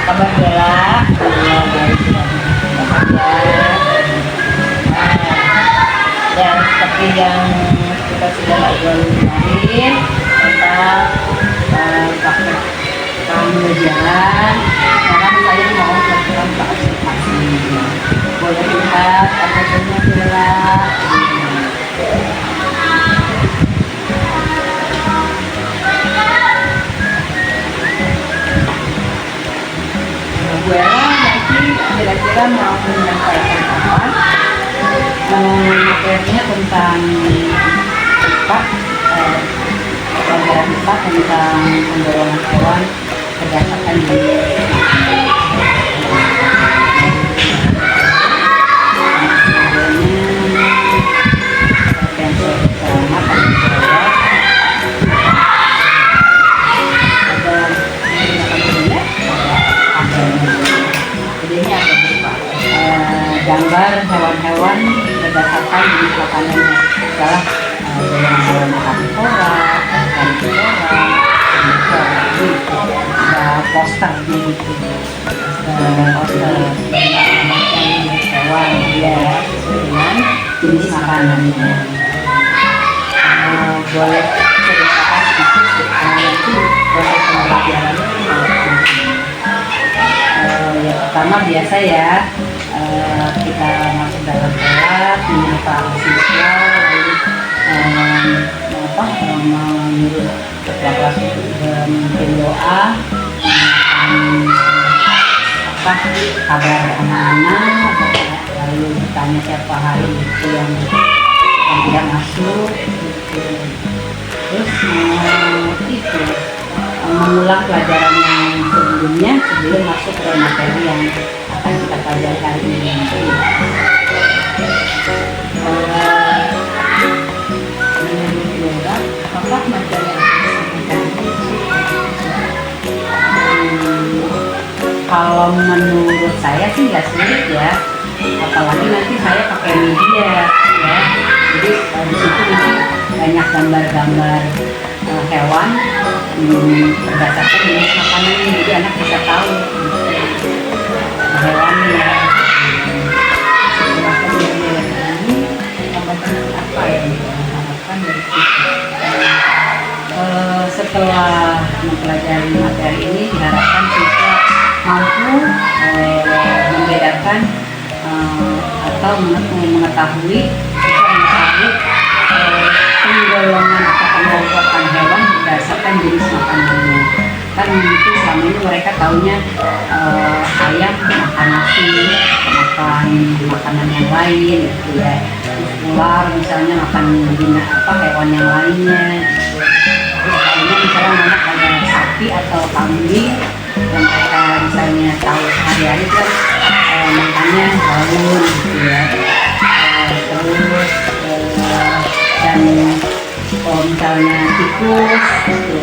kabar Bella? Dan seperti yang kita sudah obrolin kemarin tentang praktek kamu jalan, sekarang saya mau melakukan observasi. Boleh lihat apa saja Bella? Bella nanti kira-kira mau menyampaikan apa? Materinya tentang IPA, pelajaran IPA tentang pendorongan hewan berdasarkan gambar hewan-hewan berdasarkan jenis makanannya. Misalnya hewan karnivora, ada posternya gitu, poster hewan ya dengan jenis makanannya. Boleh ceritakan sedikit nanti proses pembelajarannya. Ya pertama biasa ya. Kita masuk dalam kelas, menyapa siswa, lalu menyuruh ketua kelas untuk memimpin doa, kabar anak-anak, lalu ditanya siapa hari itu yang tidak masuk, gitu. Terus itu mengulang pelajaran yang sebelumnya sebelum masuk ke materi yang akan kita pelajari hari ini. Apakah materi kalau menurut saya sih nggak sulit ya, apalagi nanti saya pakai media ya, jadi di situ nanti banyak gambar-gambar hewan berdasarkan jenis makanannya, jadi anak bisa tahu hewannya. Apa yang diharapkan dari situ? Setelah mempelajari materi ini diharapkan siswa mampu membedakan atau mengetahui penggolongan atau pengelompokan hewan berdasarkan jenis makanannya. Kan itu selama ini mereka taunya ayam makan nasi, makan makanan yang lain gitu ya. Ular misalnya makan hewan yang lainnya. Terus misalnya anak ada sapi atau kambing yang mereka misalnya tahu sehari-hari kan makannya daun gitu ya. Terus dan kalau misalnya tikus gitu,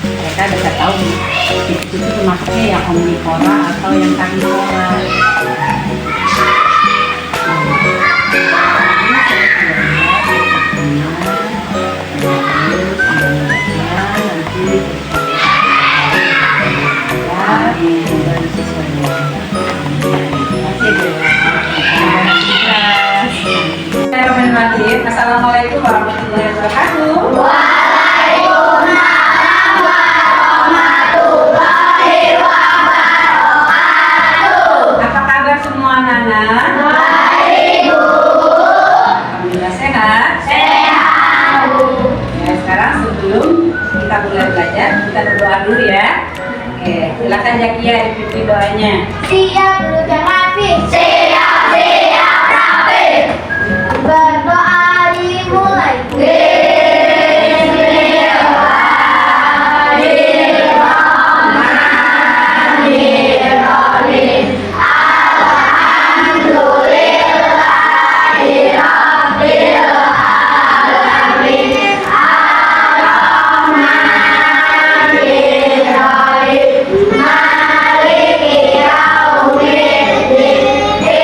mereka bisa tahu tikus itu termasuknya yang omnivora atau yang karnivora. Assalamualaikum warahmatullahi wabarakatuh. Waalaikumsalam warahmatullahi wabarakatuh. Apa kabar semua anak-anak? Baik, Bu. Alhamdulillah sehat. Sehat, Bu. Ya, sekarang sebelum kita mulai belajar, kita berdoa dulu ya. Oke, silakan Jakia dipimpin doanya. Siap, Bu Rafi. Siap, Rafi. Berdoa dimulai. Bismillahirrahmanirrahim. Alhamdulillahirabbil alamin. Ar-Rahmanir-Rahim. Maliki yaumiddin.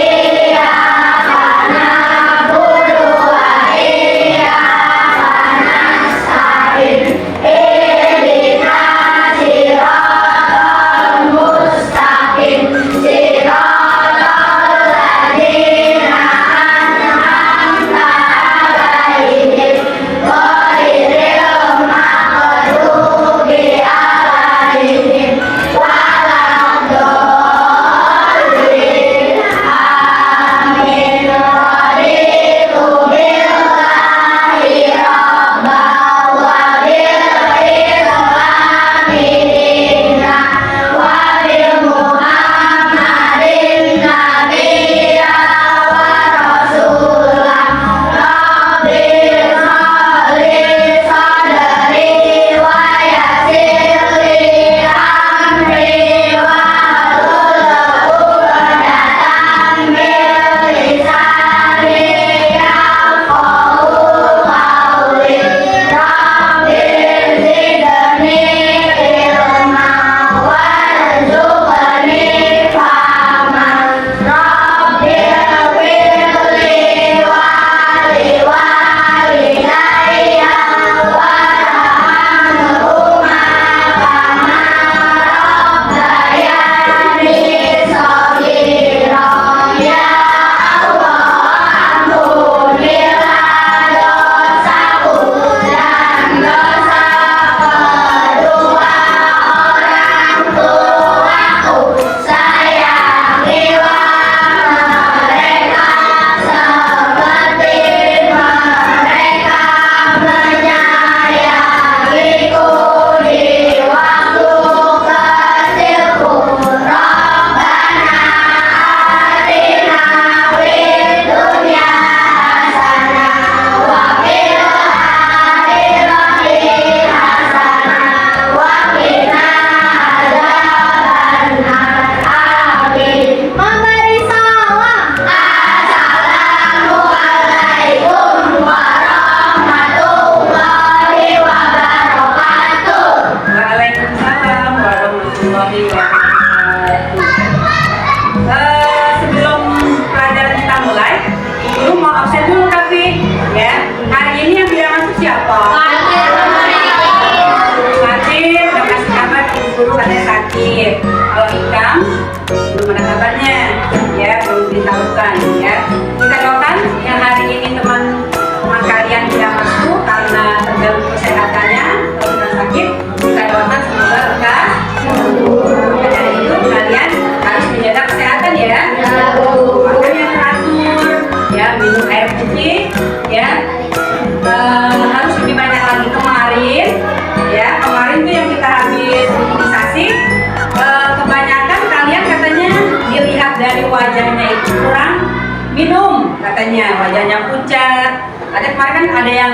minum katanya, wajahnya pucat. Ada kemarin kan ada yang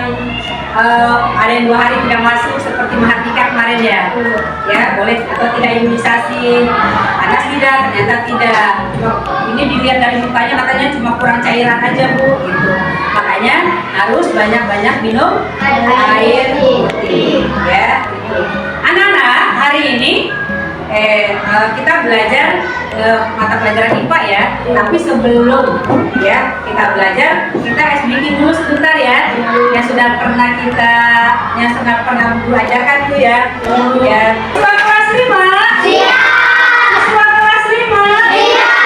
2 hari tidak masuk seperti Mahardika kemarin ya. Ya boleh atau tidak imunisasi. Anak tidak, ternyata tidak. Ini dilihat dari mukanya katanya cuma kurang cairan aja Bu. Gitu. Makanya harus banyak-banyak minum air putih. Ya. Gitu. Anak-anak hari ini kita belajar mata pelajaran IPA ya, tapi sebelum ya kita belajar, kita speaking dulu sebentar ya, yang sudah pernah guru ajarkan itu ya. Ya. Siswa kelas 5. Siap. Siswa kelas 5. Siap.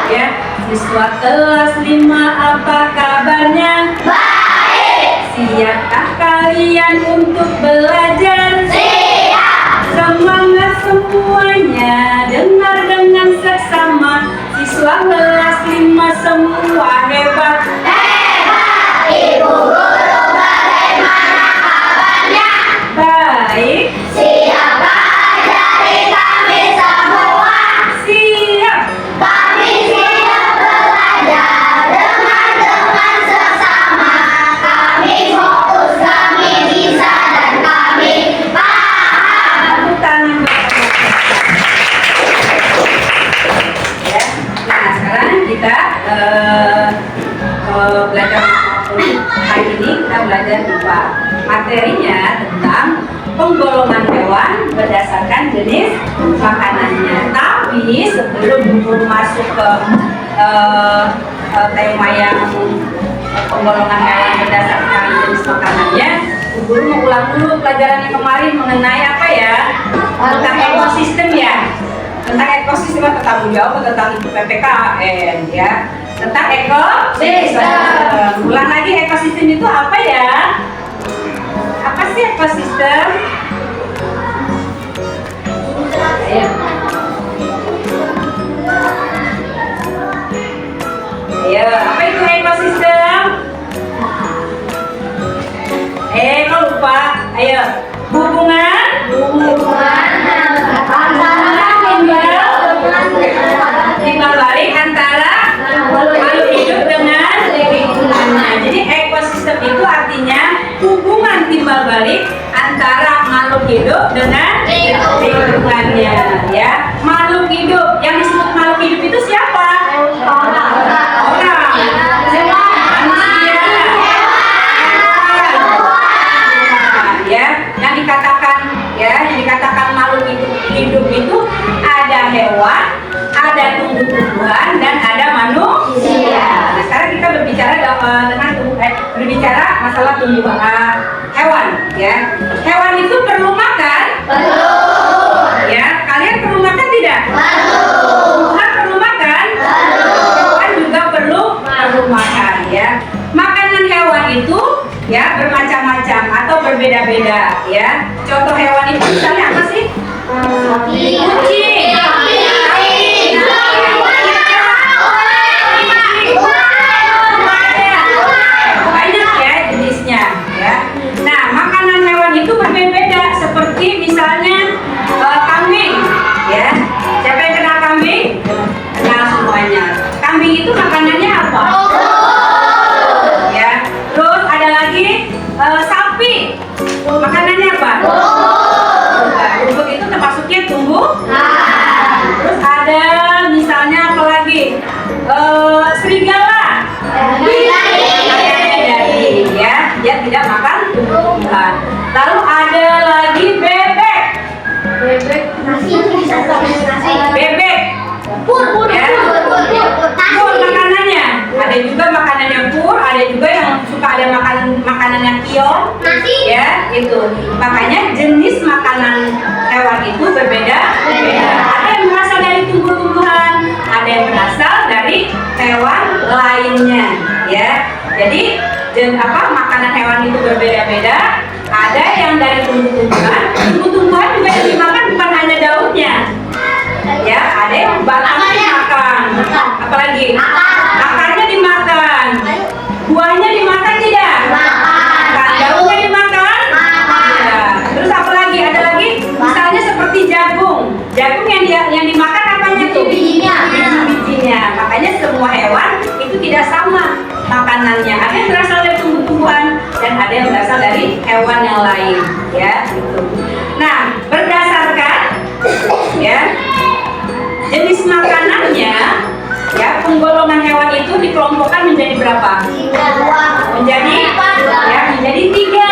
Ya. Siswa kelas 5 apa kabarnya? Baik. Siapkah kalian untuk belajar? Siap. Semangat semuanya, dengar dengan seksama. Siswa kelas 5 semua hebat. Hebat. Ibu guru bagaimana kabarnya? Baik, Siapkah ajari kami semua? siap. Kami siap belajar dengan sesama. Kami fokus, kami bisa dan kami paham. Tepuk tangan. Ya. Nah, sekarang kita belajar hari ini kita belajar IPA. Materinya tentang penggolongan hewan berdasarkan jenis makanannya. Tapi sebelum guru masuk ke tema yang penggolongan hewan berdasarkan jenis makanannya, guru mau ulang dulu pelajaran yang kemarin mengenai apa ya? Tentang ekosistem ya. Tentang ekosistem atau tanggung jawab tentang PPKN ya. Tentang ekosistem. Ulang lagi, ekosistem itu apa ya? Apa sih ekosistem? Ayo. Ayo, apa itu ekosistem? Kok lupa? Ayo, hubungan timbal balik antara makhluk hidup dengan lingkungannya. Jadi ekosistem itu artinya hubungan timbal balik antara makhluk hidup dengan lingkungannya. Ya, makhluk hidup yang disebut makhluk hidup itu siapa? Orang. Manusia. Ya, yang dikatakan makhluk hidup itu ada hewan, ada tumbuh-tumbuhan dan ada manusia. Nah, sekarang kita berbicara masalah tumbuhan hewan ya. Hewan itu perlu makan? Perlu. Ya, kalian perlu makan tidak? Perlu. Tumbuhan perlu makan? Perlu. Hewan juga perlu makan ya. Makanan hewan itu ya bermacam-macam atau berbeda-beda ya. Contoh hewan itu misalnya apa sih? Kucing. Banyak ya jenisnya ya. Nah, makanan hewan itu berbeda-beda seperti misalnya kambing ya. Siapa yang kenal kambing? Kenal semuanya. Kambing itu makanannya apa? Ya. Terus ada lagi sapi. Makanannya apa? Rumput itu termasuknya tumbuhan. Terus ada misalnya apa lagi? Serigala. Daging ya, dia tidak makan tumbuhan. Lalu ada lagi bebek. Bebek. Ya. Pur makanannya. Ada juga makanan yang pur, ada juga yang suka ada makanan yang kiong. Ya, itu. Makanya jenis makanan hewan itu berbeda. Ada yang berasal dari tumbuh-tumbuhan, ada yang berasal dari hewan lainnya, ya. Jadi makanan hewan itu berbeda-beda. Ada yang dari tumbuh-tumbuhan. Tumbuh-tumbuhan juga yang dimakan bukan hanya daunnya. Ya, ada yang batangnya dimakan. Apalagi akarnya dimakan. Buahnya dimakan tidak? Daunnya dimakan? Ya. Terus apa lagi? Ada lagi misalnya seperti jagung. Jagung yang dimakan apanya tuh? Biji-bijinya. Makanya semua hewan itu tidak sama makanannya. Ada yang berasal dari tumbuh-tumbuhan dan ada yang berasal dari hewan yang lain, ya. Gitu. Nah, berdasarkan ya jenis makanannya, ya penggolongan hewan itu dikelompokkan menjadi berapa? Menjadi tiga,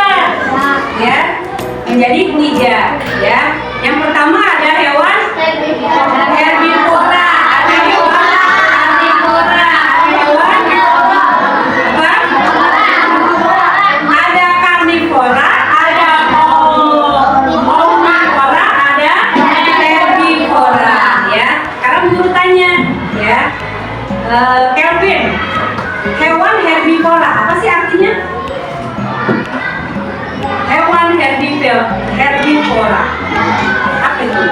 ya. Menjadi tiga, ya. Yang pertama ada hewan herbivora, ada hewan karnivora, ada karnivora, ada omnivora, ada herbivora, ya. Sekarang urutannya, ya. Kelvin, hewan herbivora apa sih artinya? Hewan herbivora apa itu?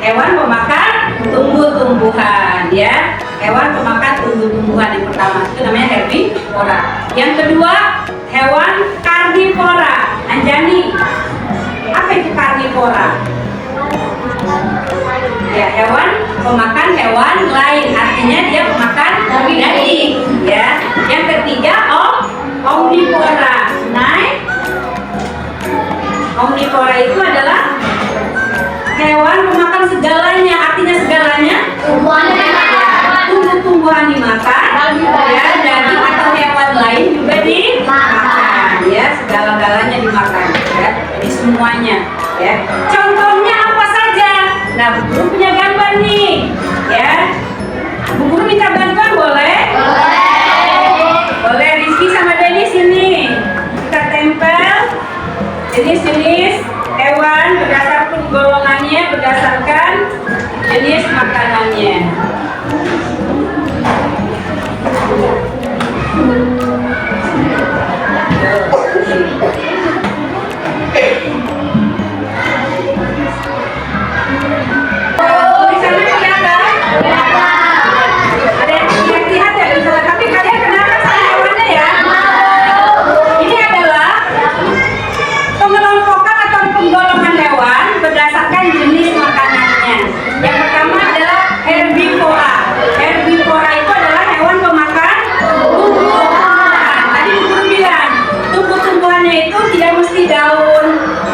Hewan pemakan tumbuh-tumbuhan, ya. Hewan pemakan tumbuh-tumbuhan yang pertama itu namanya herbivora. Yang kedua hewan karnivora. Anjani, apa itu karnivora? Ya, hewan pemakan hewan lain, artinya dia pemakan daging, ya. Yang ketiga omnivora. Omnivora itu adalah hewan pemakan segalanya, artinya segalanya tumbuh-tumbuhan dimakan, ya, daging atau hewan lain juga dimakan, ya, segala-galanya dimakan, ya, jadi semuanya, ya. Contohnya apa saja? Nah, Bu Guru punya gambar nih, ya. Bu Guru minta bantuan boleh? Boleh. Rizky sama Denny sini. Kita tempel jenis-jenis hewan berdasarkan golongannya, berdasarkan jenis makanannya. Tulisannya kelihatan? Ada yang lihat ya tulisannya, tapi kalian kenapa sama hewannya ya? Ini adalah pengelompokan atau penggolongan hewan berdasarkan jenis makanannya. Yang pertama adalah herbivora. Herbivora itu adalah hewan pemakan tumbuh-tumbuhan. Tadi Bu Guru bilang, tumbuh-tumbuhannya itu tidak mesti daun,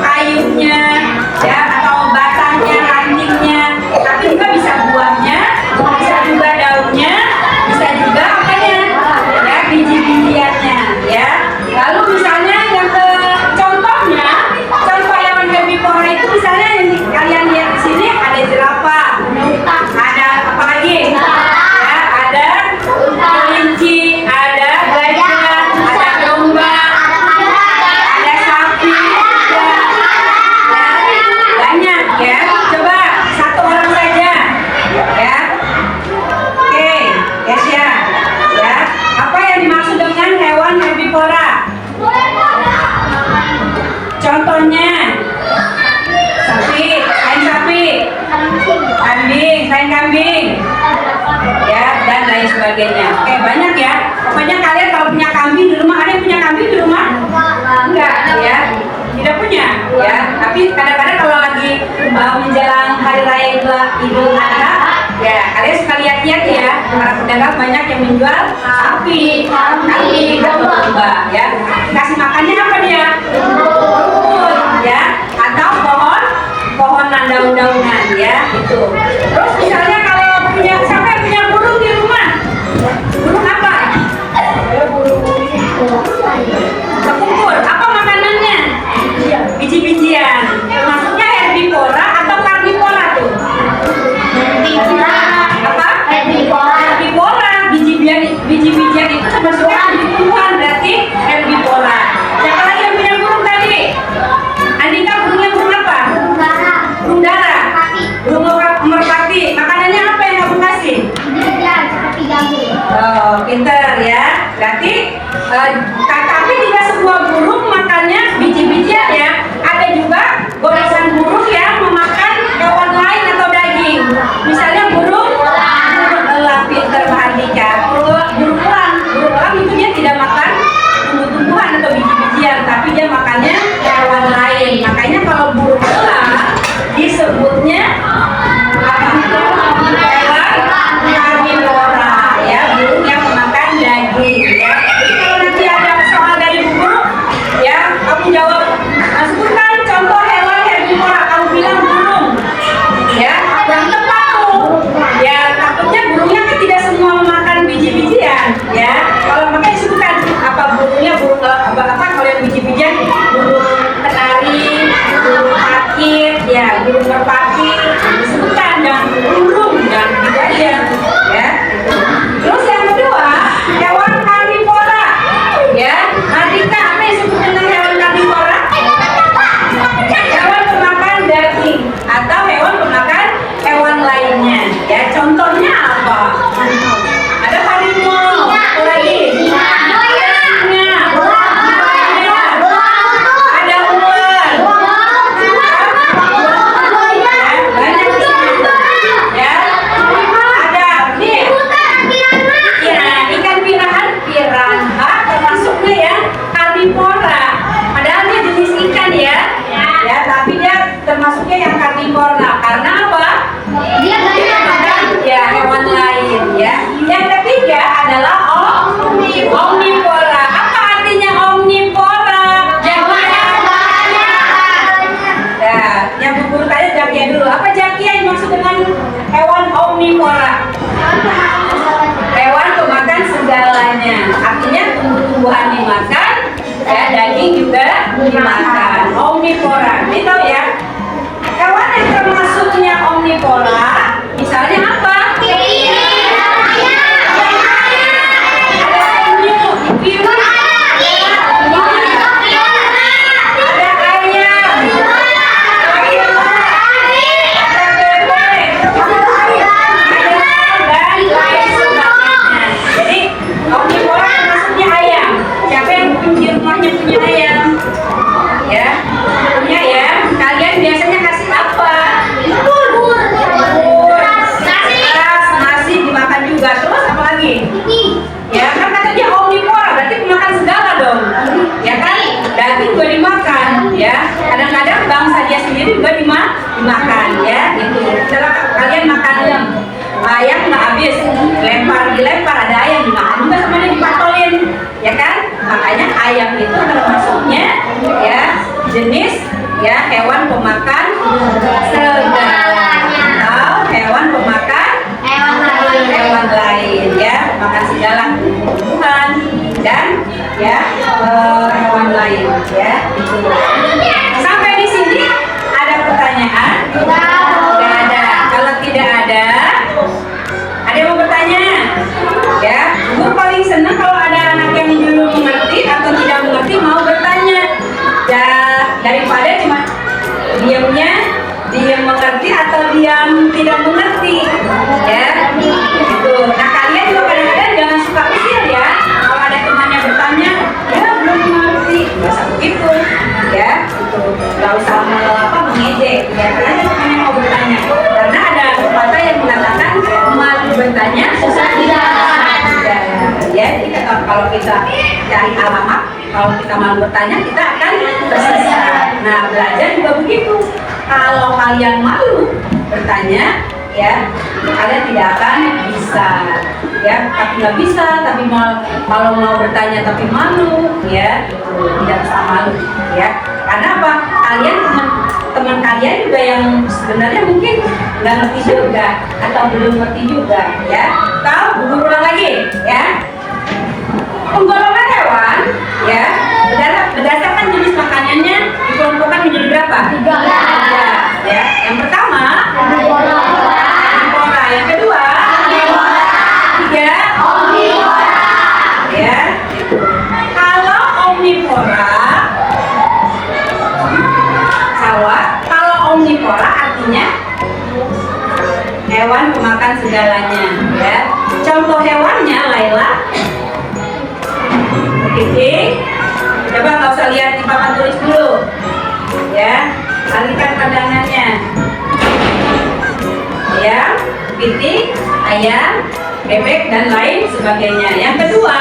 kayunya, ya, atau batangnya, rantingnya, tapi juga bisa buahnya, bisa juga daunnya, bisa juga apanya, ya, biji-bijiannya, ya. Lalu misalnya yang contohnya, contoh hewan herbivora itu misalnya yang kalian lihat di sini ada jerapah, ada apa lagi? Ya, ada kelinci, ada gajah, ada domba, ada sapi, ya, banyak, ya. Coba satu orang saja, ya. Oke, Kesya, ya. Apa yang dimaksud dengan hewan herbivora? Contohnya sapi, selain kambing, ya, dan lain sebagainya. Oke, banyak ya. Pokoknya kalian kalau punya kambing di rumah, ada yang punya kambing di rumah? Enggak, ya, tidak punya, ya. Tapi kadang-kadang kalau lagi menjelang hari raya Idul Adha, ya, kalian suka lihat-lihat ya, para pedagang banyak yang menjual sapi, kambing, atau domba, ya. Kasih makannya apa dia? Rumput, ya, atau pohonan daun-daunan, ya, itu. Terus misalnya kalau punya, siapa yang punya burung di rumah? Burung apa? Kekumpul. Apa makanannya? Biji-bijian. Maksudnya herbivora atau karnivora tuh? Apa? Herbivora. Biji-bijian itu termasuknya tumbuhan, berarti herbivora. Siapa lagi yang punya burung tadi? Andika, burungnya burung apa? Burung dara. Burung merpati. Makanannya apa yang kamu kasih? Oh, pinter ya. Berarti tapi tidak semua burung makannya biji-bijian ya. Ada juga golongan burung yang memakan hewan lain atau daging. Misalnya burung elang, pinter Mahardika. Burung elang itu dia tidak makan tumbuh-tumbuhan atau biji-bijian, tapi dia makannya hewan lain. Makanya kalau burung elang disebutnya apa? Hewan karnivora, ya, burung yang memakan merpati, disebutkan, dan burung, dan gitu aja, ya. Terus yang kedua, hewan karnivora, ya. Nadika, apa yang disebut dengan hewan karnivora? Hewan pemakan daging atau hewan pemakan hewan lainnya, ya. Contohnya apa? Ada harimau, apa lagi? Termasuknya yang karnivora karena apa? Dia makan ya hewan lain, ya. Yang ketiga adalah omnivora. Apa artinya omnivora? Ya, yang guru tanya Jakia dulu. Apa Jakia yang maksud dengan hewan omnivora? Hewan pemakan segalanya. Artinya tumbuh-tumbuhan dimakan, ya, daging juga dimakan. Omnivora. Ini tahu ya? Hewan yang termasuknya omnivora, misalnya apa? Dimakan, ya, gitu. Setelah kalian makan ayam nggak habis, dilempar, ada ayam dimakan juga semuanya dipatolin, ya kan? Makanya ayam itu termasuknya, ya, jenis, ya, hewan pemakan segalanya atau hewan pemakan hewan lain, ya, makan segala tumbuhan dan, ya, hewan lain, ya, gitu. Sampai di sini ada pertanyaan? Tidak ada. Kalau tidak ada yang mau bertanya? Ya, guru paling senang kalau ada anak yang belum mengerti atau tidak mengerti mau bertanya. Ya, daripada cuma diam mengerti atau diam tidak mengerti, ya. Gitu. Nah, kalian juga kadang-kadang jangan suka usil, ya. Kalau ada temannya bertanya, ya belum mengerti, nggak usah begitu, ya. Gitu. Nggak usah mengejek, ya. Kalian temannya mau bertanya, karena ada pepatah yang mengatakan malu bertanya susah dijawab. Ya, jadi kalau kita cari alamat, kalau kita malu bertanya, kita akan tersesat. Nah, belajar juga begitu. Kalau kalian malu bertanya, ya, kalian tidak akan bisa, ya. Tapi nggak bisa, tapi kalau mau bertanya tapi malu, ya, tidak bisa malu, ya. Karena apa? Kalian teman kalian juga yang sebenarnya mungkin nggak ngerti juga atau belum ngerti juga, ya. Tahu? Ulang lagi, ya. Penggolongan hewan, ya, berdasarkan jenis makanannya dikelompokkan menjadi berapa? 3. Ya. Yang pertama karnivora, yang kedua tiga omnivora, ya. Kalau omnivora kalau omnivora artinya hewan pemakan segalanya, ya. Contoh hewannya, Laila. Titik. Coba nggak usah lihat di papan tulis dulu, ya. Alihkan pandangannya. Ayam, pitik, ayam, bebek dan lain sebagainya. Yang kedua,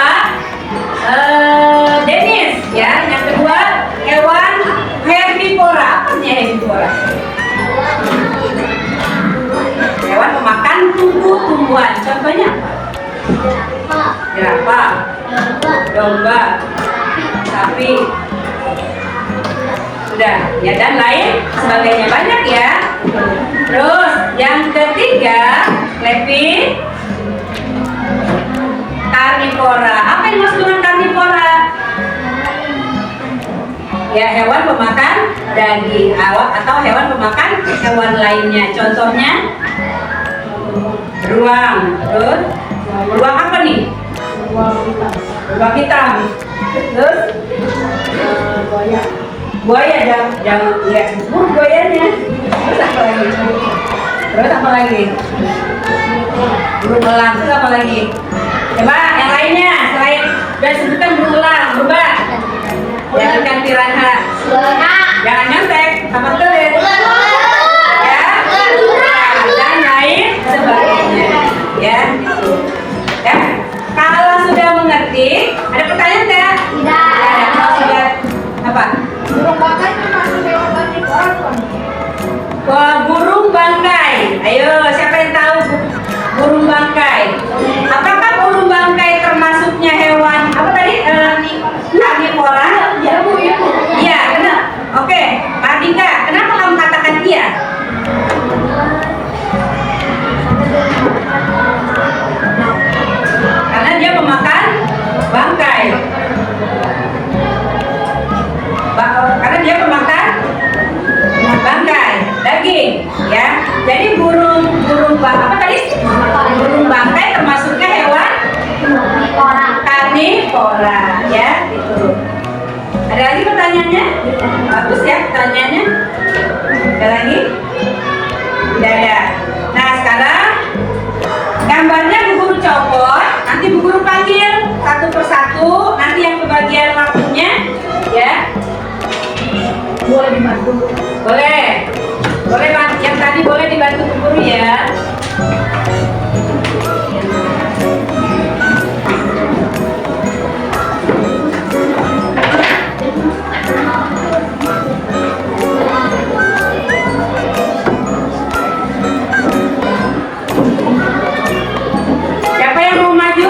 Denis, ya. Yang kedua, hewan herbivora. Apa artinya herbivora? Hewan pemakan tumbuh-tumbuhan. Contohnya apa? Jerapah, domba, sapi, sudah, ya, dan lain sebagainya, banyak, ya. Terus yang ketiga, Levi, karnivora. Apa yang maksud dengan karnivora? Ya, hewan pemakan daging atau hewan pemakan hewan lainnya. Contohnya beruang. Terus beruang apa nih? Beruang hitam. Terus buaya jangan ya burung buayanya. Terus apa lagi? Burung elang. Terus apa lagi? Coba yang lainnya selain udah sebutkan burung elang, berubah. Jangan ikan piranha. Jangan nyontek sama telit. Ya. Dan lain sebagainya. Ya, gitu. Ya. Kalau sudah mengerti, ada pertanyaan nggak? Tidak. Ada. Kalau sudah apa? Burung bangkai itu masuk hewan karnivora bukan? Wah, burung bangkai. Ayo, siapa yang tahu burung bangkai? Apakah burung bangkai termasuknya hewan apa tadi? Karnivora? Ya bu, ya bu. Iya, benar. Oke, Pak Dika, kenapa kamu katakan iya? Karena dia pemakan bangkai. Karena dia pemakan bangkai, daging, ya. Jadi burung apa tadi? Burung bangkai termasuknya hewan karnivora, ya, gitu. Ada lagi pertanyaannya? Bagus ya pertanyaannya. Ada lagi? Tidak ada. Nah sekarang gambarnya Bu Guru copot, nanti Bu Guru panggil satu persatu. Nanti yang kebagian waktunya, ya. Boleh dibantu? Boleh. Boleh Pak. Yang tadi boleh dibantu Bu Guru ya. Siapa yang mau maju?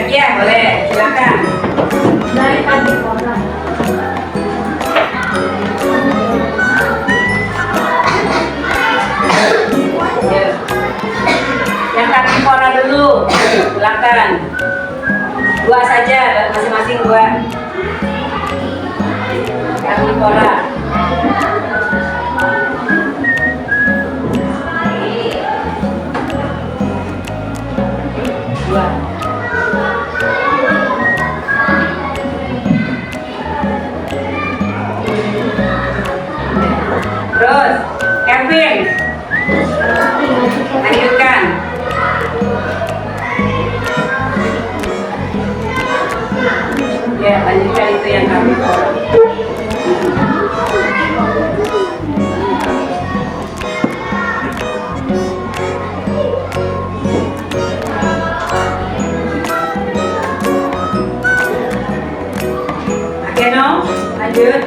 Ya, boleh. Silakan. Dari karnivora. Ya. Yang karnivora dulu. Silakan. Dua saja, masing-masing dua. Karnivora. Dua. Terus, Kevin, lanjutkan. Ya, lanjutkan itu yang karnivora. Oke, no? Lanjut.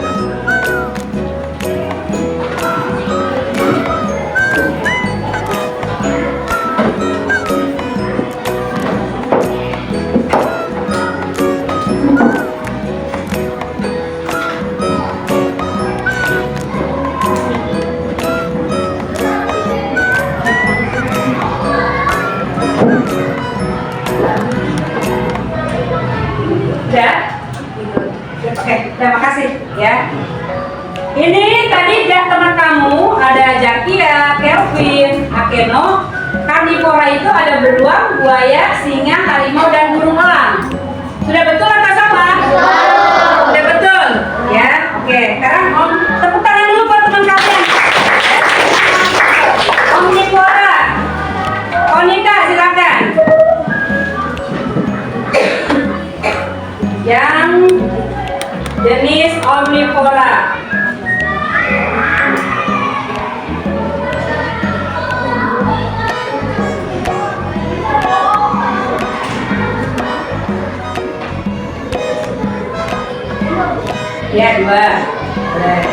Udah? Oke, terima kasih ya. Ini tadi teman kamu ada Jakia, Kelvin, Akeno. Karnivora itu ada beruang, buaya, singa, harimau, dan burung elang. Sudah betul atau salah? Sudah betul, ya. Oke, sekarang Om tepuk tangan dulu buat teman kalian. Omnivora, Onika silakan. Yang jenis omnivora. Ya, dua. Boleh.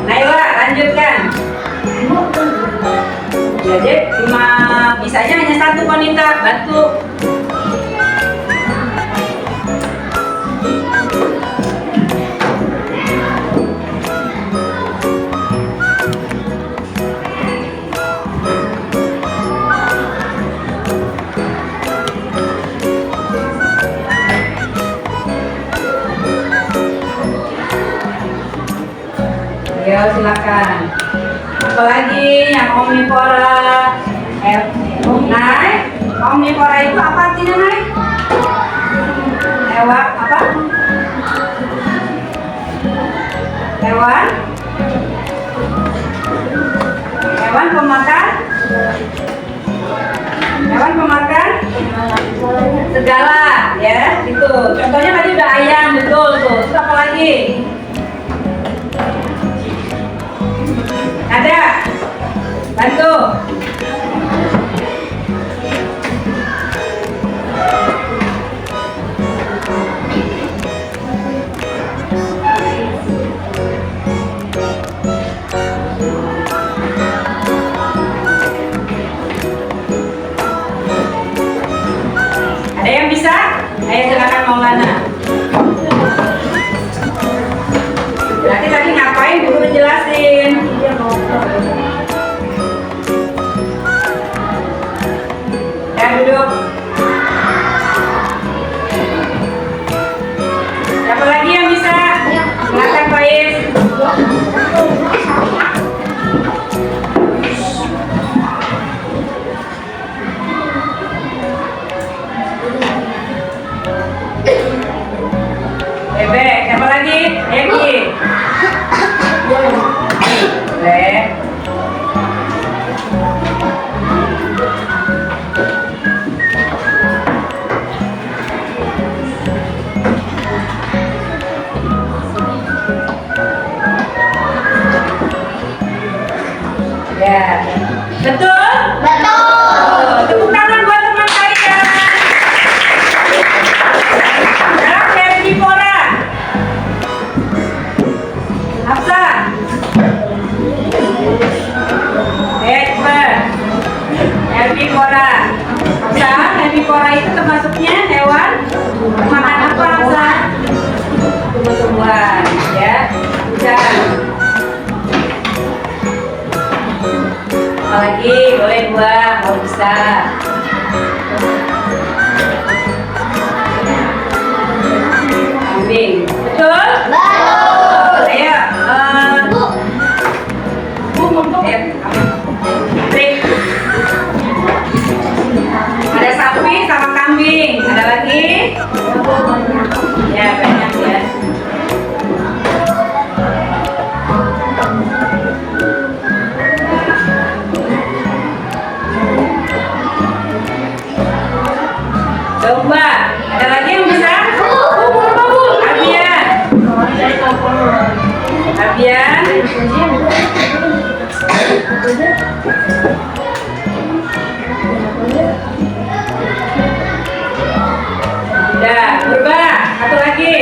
Naila, lanjutkan. Jadi bisanya hanya satu wanita, bantu. silakan. Apalagi yang omnivora. Naik. Omnivora itu apa artinya, Naik? Hewan apa? Hewan? Hewan pemakan? Hewan pemakan? Segala, ya, itu. Contohnya tadi udah ayam, betul tuh. Terus apa lagi? Ada? Bantu. Ada yang bisa? Ayo silakan Maulana. Berarti tadi ngapain guru jelasin? Ya duduk. Siapa lagi yang bisa? Silakan Faiz. Bebek, siapa lagi? Eki. Boleh. Ya, betul? Betul. Tepuk tangan buat teman saya. Sekarang herbivora. Hafsa. Expert. Herbivora. Hafsa, herbivora itu termasuknya hewan makan apa, Hafsa? Tumbuh-tumbuhan, ya. Bisa. Apalagi boleh buah kalau bisa. Kambing, betul? Ayo, trik. Ada sapi sama kambing. Ada lagi? Ya banyak ya. Domba, ada lagi yang bisa? Abian. Abian. Udah, berubah. Satu lagi.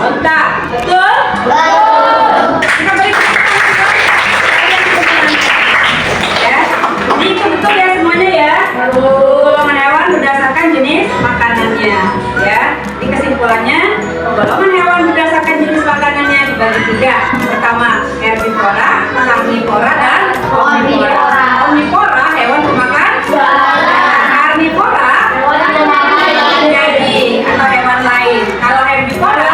Onta, betul? Kita beri ya. Jadi itu betul ya semuanya ya. Golongan hewan berdasarkan jenis makanannya ya. Di kesimpulannya, golongan hewan berdasarkan jenis makanannya dibagi tiga. Pertama, herbivora, karnivora, dan omnivora. Omnivora hewan pemakan karnivora daging atau hewan lain. Kalau herbivora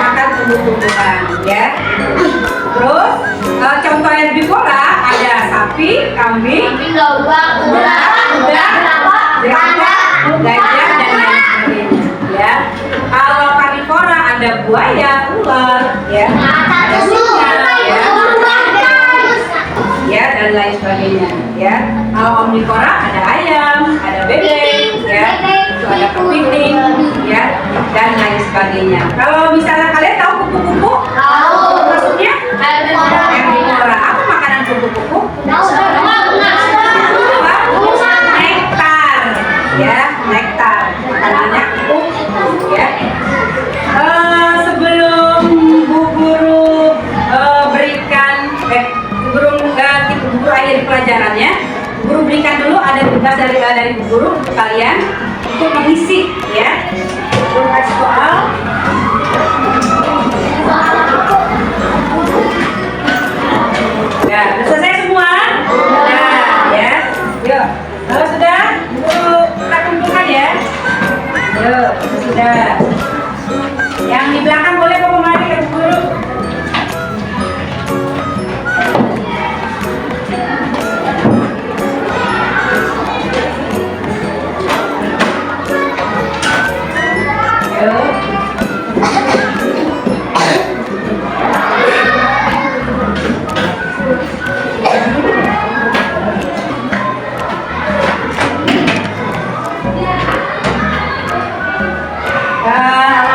makan tumbuh-tumbuhan ya. Terus contoh herbivora ada sapi, kambing, kuda, gajah, dan lain sebagainya ya. Kalau karnivora ada buaya, ular ya, ada singa ya, dan lain sebagainya ya. Kalau omnivora ada ayam, ada bebek ya, itu ada kepiting ya, dan lain sebagainya. Kalau misalnya kalian tahu kupu-kupu, maksudnya herbivora. Apa makanan kupu-kupu? Nektar ya, nektar makanannya kupu-kupu ya. Sebelum Bu Guru berikan sebelum guru akhir pelajarannya, Guru berikan dulu ada tugas dari Bu Guru untuk kalian untuk mengisi ya. Guru kasih soal. Ya. Yang di belakang boleh bawa kemari ke guru.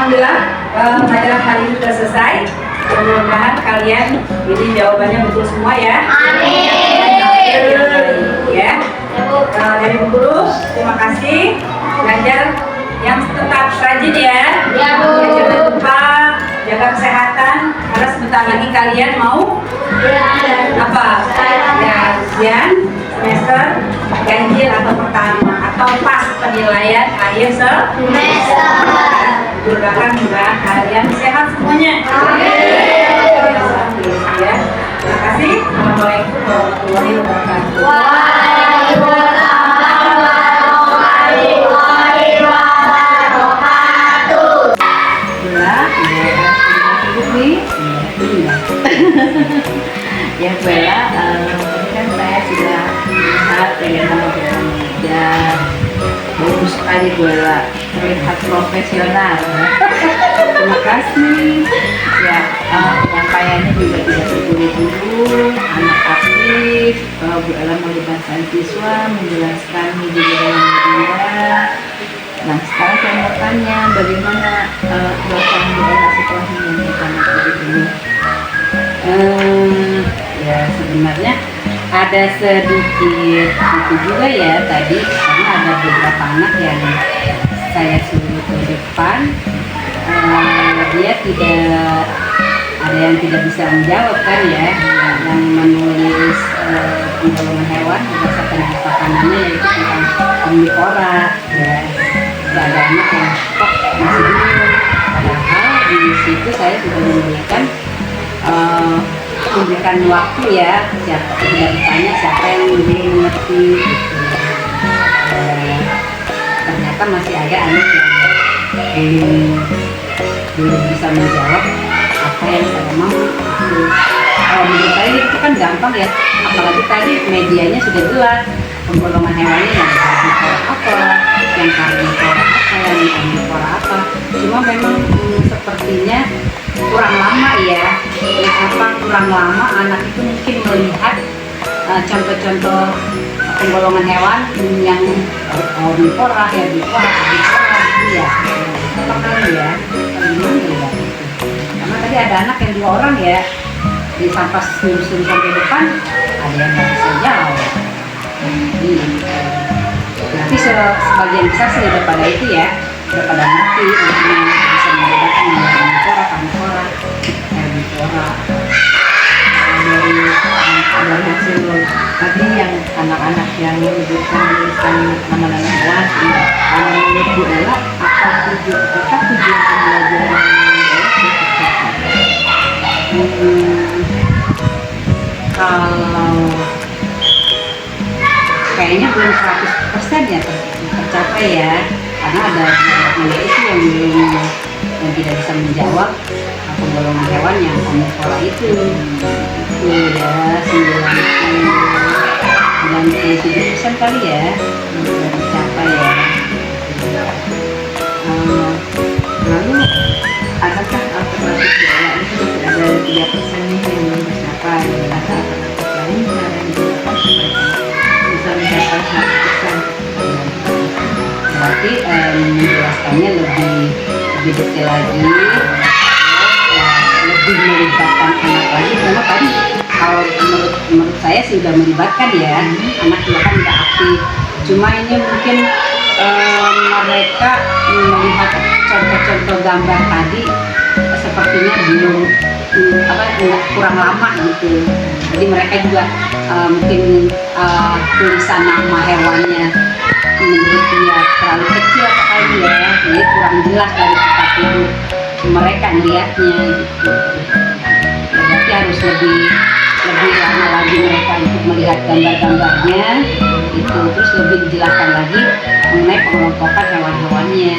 Alhamdulillah pelajaran kali ini sudah selesai. Mudah-mudahan kalian ini jawabannya betul semua ya. Ya. Dari Bu Guru, terima kasih. Belajar yang tetap rajin ya. Ya, Bu. Jangan lupa jaga kesehatan karena sebentar lagi kalian mau apa? Ya, ujian semester ganjil atau pertama atau pas penilaian akhir mudah-mudahan kalian sehat semuanya. Ya. Terima kasih. Assalamualaikum warahmatullahi wabarakatuh. Ya Bella, tadi kan saya sudah melihat bagaimana belajar. Bagus sekali Bella, terlihat profesional. Terima kasih. Ya, penyampaiannya juga tidak terburu-buru, anak aktif. Bu Ella melibatkan siswa, menjelaskan hidup yang berbeda. Nah, sekarang saya mau tanya bagaimana dosen Bu Ella setelah menyampaikan materi ini. Ya sebenarnya ada sedikit itu juga ya tadi karena ada beberapa anak yang saya suruh ke depan, dia tidak ada yang tidak bisa menjawab kan ya, yang menulis penggolongan hewan berdasarkan jenis makanannya yaitu tentang omnivora ya. Ada anak yang kok masih bingung, padahal di situ saya sudah memberikan waktu ya, siapa tidak ditanya siapa yang belum mengerti gitu. Ternyata masih ada anak yang belum bisa menjawab apa yang saya mau gitu. Kalau menurut saya itu kan gampang ya, apalagi tadi medianya sudah jelas, penggolongan hewannya yang herbivora apa, yang karnivora apa, yang omnivora apa. Cuma memang sepertinya kurang lama ya. Kenapa kurang lama? Anak itu mungkin melihat contoh-contoh penggolongan hewan yang omnivora, herbivora, gitu ya. Apa kali ya? Gimana ya? Karena tadi ada anak yang 2 orang ya, di sampai suruh sampai depan ada yang nggak bisa jawab. Nanti sebagian besar sih daripada itu ya, daripada nanti bisa membedakan omnivora, karnivora, herbivora. Dari hasil tadi yang anak-anak yang menuliskan nama-nama hewan, menurut Bu Ella apa tujuan pembelajaran kalau kayaknya belum 100% ya tercapai ya, karena ada beberapa itu yang tidak bisa menjawab penggolongan hewan yang omnivora itu ya 97% kali ya sudah tercapai ya. Lalu adakah alternatif daerah itu masih ada 3% nih yang belum tercapai, ada alternatif lain yang digunakan supaya bisa mencapai 100%? Berarti menjelaskannya lebih detail lagi, lebih melibatkan anak lagi, karena tadi kalau menurut saya sih sudah melibatkan ya, anak juga kan nggak aktif. Cuma ini mungkin mereka melihat contoh-contoh gambar tadi sepertinya belum kurang lama gitu. Jadi mereka juga mungkin tulisan nama hewannya menurut dia terlalu kecil apa kali ya, jadi kurang jelas dari perspektif mereka melihatnya gitu. Ya, berarti harus lebih lama lagi mereka untuk melihat gambar-gambarnya itu, terus lebih dijelaskan lagi mengenai pengelompokan hewan-hewannya.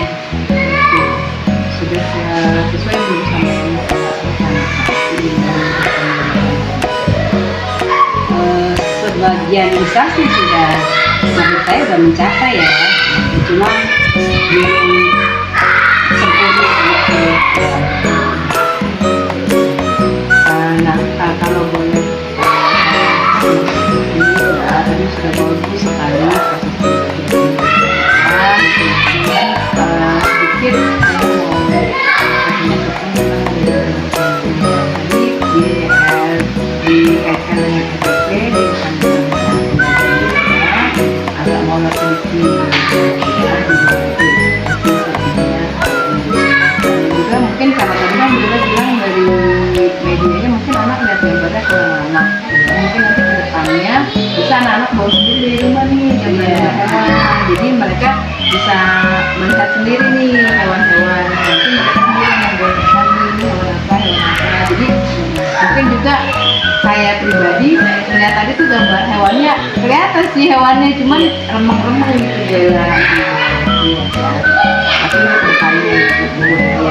Sudah sesuai sebagian besar sih sudah menurut saya sudah mencapai ya, cuma belum sempurna gitu. Nah, kalau boleh ini tadi sudah bagus sekali sedikit dikaitkan dengan KTP agak molor sedikit juga mungkin kalau tadi kan kita bilang dari medianya mungkin anak lihat gambarnya kurang lama, mungkin nanti ke depannya bisa anak-anak bawa sendiri di rumah nih gambar hewan, jadi mereka bisa melihat sendiri nih hewan-hewan, mungkin mereka sendiri yang membuat ini hewan apa, jadi mungkin juga saya pribadi melihat tadi tuh gambar hewannya kelihatan sih hewannya cuman remang-remang gitu dia tapi bertanya gitu